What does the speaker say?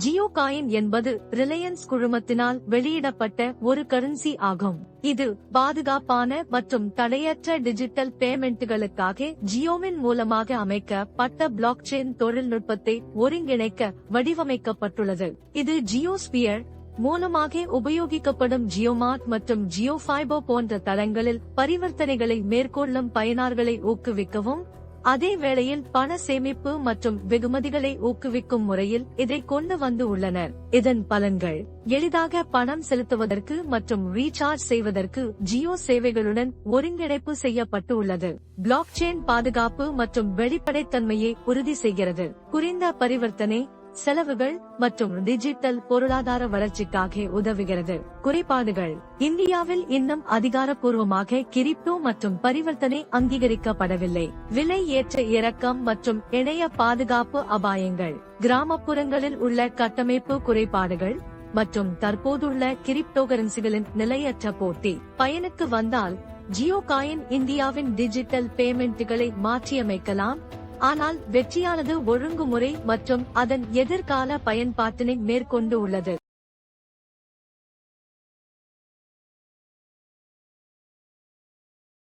Jio coin என்பது Reliance குழுமத்தினால் வெளியிடப்பட்ட ஒரு கரன்சி ஆகும். இது பாதுகாப்பான மற்றும் தடையற்ற டிஜிட்டல் பேமெண்ட்டுகளுக்காக ஜியோவின் மூலமாக அமைக்கப்பட்ட பிளாக்செயின் தொழில்நுட்பத்தை ஒருங்கிணைக்க வடிவமைக்கப்பட்டுள்ளது. இது ஜியோஸ்பியர் மூலமாக உபயோகிக்கப்படும் ஜியோமார்ட் மற்றும் ஜியோ ஃபைபர் போன்ற தளங்களில் பரிவர்த்தனைகளை மேற்கொள்ளும் பயனர்களை ஊக்குவிக்கவும், அதே வேளையில் பண சேமிப்பு மற்றும் வெகுமதிகளை ஊக்குவிக்கும் முறையில் இதை கொண்டு வந்து உள்ளனர். இதன் பலன்கள் எளிதாக பணம் செலுத்துவதற்கு மற்றும் ரீசார்ஜ் செய்வதற்கு ஜியோ சேவைகளுடன் ஒருங்கிணைப்பு செய்யப்பட்டு உள்ளது. பிளாக்செயின் பாதுகாப்பு மற்றும் வெளிப்படைத்தன்மையை உறுதி செய்கிறது. குறைந்த பரிவர்த்தனை செலவுகள் மற்றும் டிஜிட்டல் பொருளாதார வளர்ச்சிக்காக உதவுகிறது. குறைபாடுகள்: இந்தியாவில் இன்னும் அதிகாரப்பூர்வமாக கிரிப்டோ மற்றும் பரிவர்த்தனை அங்கீகரிக்கப்படவில்லை. விலை ஏற்ற இறக்கம் மற்றும் இணைய பாதுகாப்பு அபாயங்கள்: கிராமப்புறங்களில் உள்ள கட்டமைப்பு குறைபாடுகள் மற்றும் தற்போதுள்ள கிரிப்டோகரன்சிகளின் நிலையற்ற போட்டி. பயனுக்கு வந்தால் ஜியோ காயின் இந்தியாவின் டிஜிட்டல் பேமெண்ட்டுகளை மாற்றியமைக்கலாம், ஆனால் வெற்றியானது ஒழுங்குமுறை மற்றும் அதன் எதிர்கால பயன்பாட்டினை மேற்கொண்டு உள்ளது.